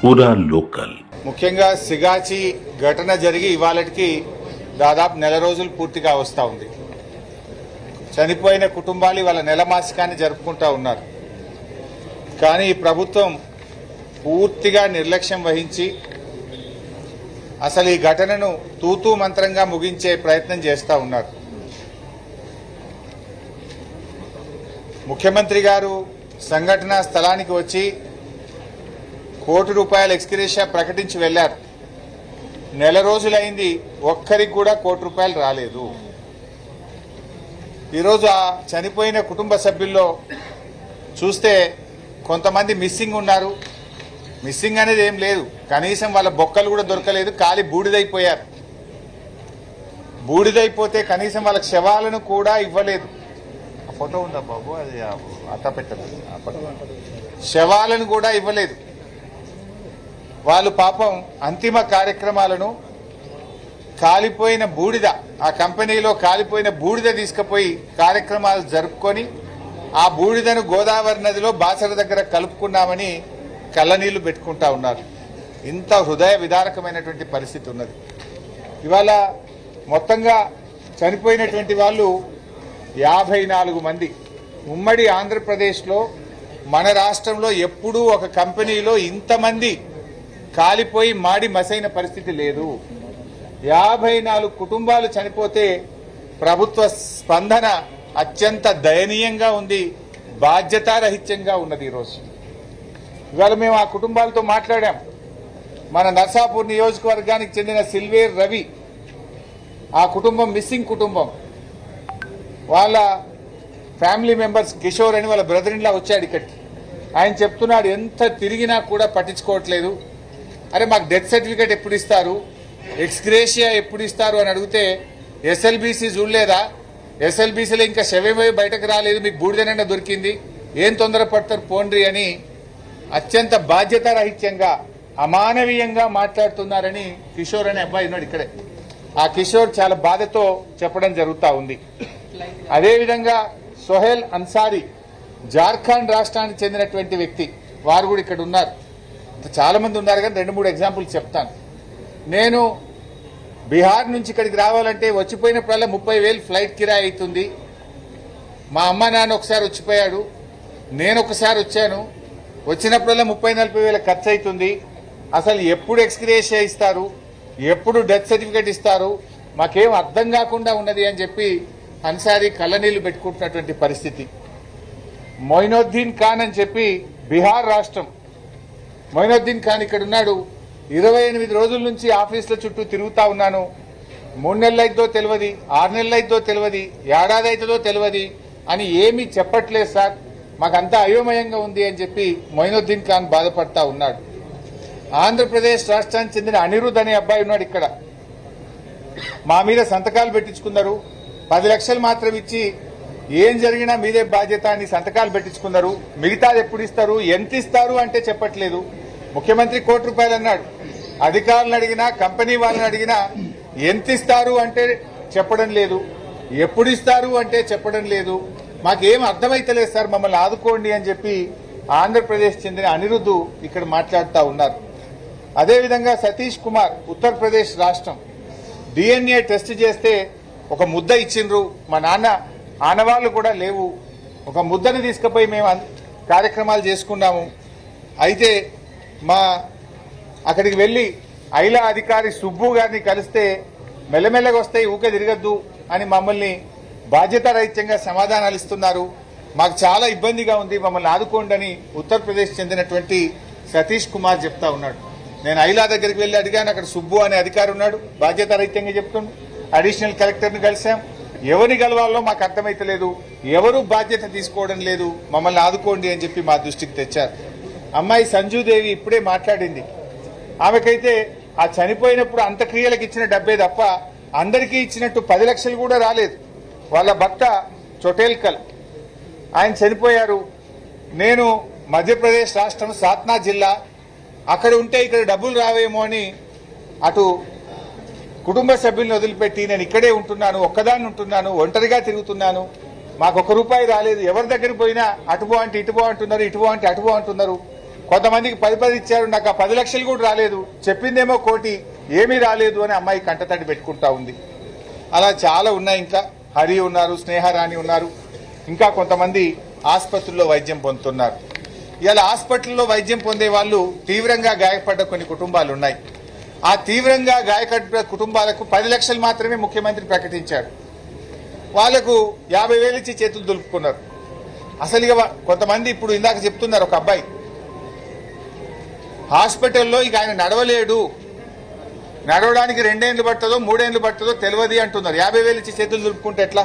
పూరా లోకల్. ముఖ్యంగా సిగాచి ఘటన జరిగి ఇవాళకి దాదాపు నెల రోజులు పూర్తిగా వస్తూ ఉంది. చనిపోయిన కుటుంబాలు వాళ్ళ నెల మాసికాన్ని జరుపుకుంటూ ఉన్నారు. కానీ ఈ ప్రభుత్వం పూర్తిగా నిర్లక్ష్యం వహించి అసలు ఈ ఘటనను తూతూ మంత్రంగా ముగించే ప్రయత్నం చేస్తూ ఉన్నారు. ముఖ్యమంత్రి గారు సంఘటనా స్థలానికి వచ్చి ₹1 ఎక్స్గ్రేషియా ప్రకటించి వెళ్లారు. నెల రోజులైంది, ఒక్కరికి కూడా ₹1 రాలేదు. ఈరోజు ఆ చనిపోయిన కుటుంబ సభ్యుల్లో చూస్తే కొంతమంది మిస్సింగ్ ఉన్నారు. మిస్సింగ్ అనేది ఏం లేదు, కనీసం వాళ్ళ బొక్కలు కూడా దొరకలేదు, కాలి బూడిదైపోయారు. బూడిదైపోతే కనీసం వాళ్ళకి శవాలను కూడా ఇవ్వలేదు. ఆ ఫోటో ఉందా బాబు, అది అట్ట పెట్టలేదు. శవాలను కూడా ఇవ్వలేదు. వాళ్ళు పాపం అంతిమ కార్యక్రమాలను కాలిపోయిన బూడిద, ఆ కంపెనీలో కాలిపోయిన బూడిద తీసుకుపోయి కార్యక్రమాలు జరుపుకొని ఆ బూడిదను గోదావరి నదిలో బాసర దగ్గర కలుపుకున్నామని కళ్ళనీళ్లు పెట్టుకుంటా ఉన్నారు. ఇంత హృదయ విదారకమైనటువంటి పరిస్థితి ఉన్నది. ఇవాళ మొత్తంగా చనిపోయినటువంటి వాళ్ళు 54 మంది. ఉమ్మడి ఆంధ్రప్రదేశ్లో మన రాష్ట్రంలో ఎప్పుడూ ఒక కంపెనీలో ఇంతమంది కాలిపోయి మాడి మసైన పరిస్థితి లేదు. 54 కుటుంబాలు చనిపోతే ప్రభుత్వ స్పందన అత్యంత దయనీయంగా ఉంది, బాధ్యతారహిత్యంగా ఉన్నది. ఈరోజు ఇవాళ మేము ఆ కుటుంబాలతో మాట్లాడాం. మన నర్సాపూర్ నియోజకవర్గానికి చెందిన సిల్వేర్ రవి, ఆ కుటుంబం మిస్సింగ్ కుటుంబం. వాళ్ళ ఫ్యామిలీ మెంబర్స్ కిషోర్ అని వాళ్ళ బ్రదర్ ఇన్ లా వచ్చాడు ఇక్కడికి. ఆయన చెప్తున్నాడు, ఎంత తిరిగినా కూడా పట్టించుకోవట్లేదు. అరే మాకు డెత్ సర్టిఫికేట్ ఎప్పుడు ఇస్తారు, ఎక్స్గ్రేషియా ఎప్పుడు ఇస్తారు అని అడిగితే ఎస్ఎల్బీసీ చూడలేదా, ఎస్ఎల్బీసీలో ఇంకా శవమే బయటకు రాలేదు, మీకు బూడిదనైనా దొరికింది, ఏం తొందరపడతారు పోండ్రి అని అత్యంత బాధ్యతారహిత్యంగా అమానవీయంగా మాట్లాడుతున్నారని కిషోర్ అనే అబ్బాయి ఉన్నాడు ఇక్కడే. ఆ కిషోర్ చాలా బాధతో చెప్పడం జరుగుతూ ఉంది. అదేవిధంగా సోహెల్ అన్సారీ, జార్ఖండ్ రాష్ట్రానికి చెందినటువంటి వ్యక్తి, వారు కూడా ఇక్కడ ఉన్నారు. చాలా మంది ఉన్నారు కానీ 2-3 ఎగ్జాంపుల్స్ చెప్తాను. నేను బీహార్ నుంచి ఇక్కడికి రావాలంటే వచ్చిపోయినప్పుడల్లా 30,000 ఫ్లైట్ కిరాయి అవుతుంది. మా అమ్మ నాన్న ఒకసారి వచ్చిపోయాడు, నేను ఒకసారి వచ్చాను, వచ్చినప్పుడల్లా 30-40 వేల ఖర్చు అవుతుంది. అసలు ఎప్పుడు ఎక్స్గ్రేషియా ఇస్తారు, ఎప్పుడు డెత్ సర్టిఫికేట్ ఇస్తారు, మాకేం అర్థం కాకుండా ఉన్నది అని చెప్పి అన్సారీ కళ్ళనీళ్లు పెట్టుకుంటున్నటువంటి పరిస్థితి. మొయినుద్దీన్ ఖాన్ అని చెప్పి బీహార్ రాష్ట్రం, మొయినుద్దీన్ ఖాన్ ఇక్కడ ఉన్నాడు. 28 రోజుల నుంచి ఆఫీసుల చుట్టూ తిరుగుతా ఉన్నాను. 3 నెలలు అయిద్దో తెలియదు, 6 నెలలు అయిద్దో తెలియదు, ఏడాది అవుతుందో తెలియదు అని ఏమీ చెప్పట్లేదు సార్, మాకంతా అయోమయంగా ఉంది అని చెప్పి మొయినుద్దీన్ ఖాన్ బాధపడతా ఉన్నాడు. ఆంధ్రప్రదేశ్ రాష్ట్రానికి చెందిన అనిరుద్ అనే అబ్బాయి ఉన్నాడు ఇక్కడ. మా మీద సంతకాలు పెట్టించుకున్నారు, 10 లక్షలు మాత్రం ఇచ్చి ఏం జరిగినా మీదే బాధ్యత అని సంతకాలు పెట్టించుకున్నారు. మిగతాది ఎప్పుడు ఇస్తారు, ఎంత ఇస్తారు అంటే చెప్పట్లేదు. ముఖ్యమంత్రి ₹1 అన్నాడు, అధికారులను అడిగినా కంపెనీ వాళ్ళని అడిగినా ఎంత ఇస్తారు అంటే చెప్పడం లేదు, ఎప్పుడు ఇస్తారు అంటే చెప్పడం లేదు. మాకేం అర్థమైతలేదు సార్, మమ్మల్ని ఆదుకోండి అని చెప్పి ఆంధ్రప్రదేశ్ చెందిన అనిరుద్ధ్ ఇక్కడ మాట్లాడుతూ ఉన్నారు. అదేవిధంగా సతీష్ కుమార్, ఉత్తరప్రదేశ్ రాష్ట్రం, DNA టెస్ట్ చేస్తే ఒక ముద్ద ఇచ్చిండ్రు. మా నాన్న ఆనవాళ్లు కూడా లేవు. ఒక ముద్దని తీసుకుపోయి మేము కార్యక్రమాలు చేసుకున్నాము. అయితే అక్కడికి వెళ్లి ఐలా అధికారి సుబ్బు గారిని కలిస్తే మెల్లమెల్లగా వస్తాయి, ఊకే తిరగద్దు అని మమ్మల్ని బాధ్యతారహిత్యంగా సమాధానాలు ఇస్తున్నారు. మాకు చాలా ఇబ్బందిగా ఉంది, మమ్మల్ని ఆదుకోండి అని ఉత్తరప్రదేశ్ చెందినటువంటి సతీష్ కుమార్ చెప్తా ఉన్నాడు. నేను ఐలా దగ్గరికి వెళ్లి అడిగాను, అక్కడ సుబ్బు అనే అధికారి ఉన్నాడు, బాధ్యతారహిత్యంగా చెప్తుండు. అడిషనల్ కలెక్టర్ని కలిసాం, ఎవరిని కలవాలో మాకు అర్థమైతలేదు, ఎవరు బాధ్యత తీసుకోవడం లేదు, మమ్మల్ని ఆదుకోండి అని చెప్పి మా దృష్టికి తెచ్చారు. అమ్మాయి సంజుదేవి ఇప్పుడే మాట్లాడింది. ఆమెకైతే ఆ చనిపోయినప్పుడు అంత్యక్రియలకు ఇచ్చిన డబ్బే తప్ప అందరికీ ఇచ్చినట్టు 10 లక్షలు కూడా రాలేదు. వాళ్ళ భర్త చొటేల్కల్, ఆయన చనిపోయారు. నేను మధ్యప్రదేశ్ రాష్ట్రం సాత్నా జిల్లా, అక్కడ ఉంటే ఇక్కడ డబ్బులు రావేమో అని అటు కుటుంబ సభ్యులను వదిలిపెట్టి నేను ఇక్కడే ఉంటున్నాను, ఒక్కదాన్ని ఉంటున్నాను, ఒంటరిగా తిరుగుతున్నాను, మాకు ₹1 రాలేదు. ఎవరి దగ్గరికి పోయినా అటుబో అంటే ఇటుబో అంటున్నారు, ఇటుబో అంటే అటుబో అంటున్నారు. కొంతమందికి 10 ఇచ్చారు, నాకు ఆ 10 లక్షలు కూడా రాలేదు, చెప్పిందేమో 1 కోటి, ఏమీ రాలేదు అని అమ్మాయి కంటతడి పెట్టుకుంటా ఉంది. అలా చాలా ఉన్నాయి. ఇంకా హరి ఉన్నారు, స్నేహరాణి ఉన్నారు, ఇంకా కొంతమంది ఆసుపత్రుల్లో వైద్యం పొందుతున్నారు. ఇలా హాస్పిటల్లో వైద్యం పొందే వాళ్ళు తీవ్రంగా గాయపడ్డ కొన్ని కుటుంబాలు ఉన్నాయి. ఆ తీవ్రంగా గాయపడ్డ కుటుంబాలకు 10 లక్షలు మాత్రమే ముఖ్యమంత్రి ప్రకటించాడు. వాళ్లకు 50,000 ఇచ్చి చేతులు దులుపుకున్నారు. అసలు ఇక కొంతమంది ఇప్పుడు ఇందాక చెప్తున్నారు, ఒక అబ్బాయి హాస్పిటల్లో ఇక ఆయన నడవలేడు, నడవడానికి 2 ఏళ్ళు పడుతుందో 3 ఏళ్ళు పడుతుందో తెలియదు అంటున్నారు. 50,000 ఇచ్చి చేతులు దులుపుకుంటే ఎట్లా?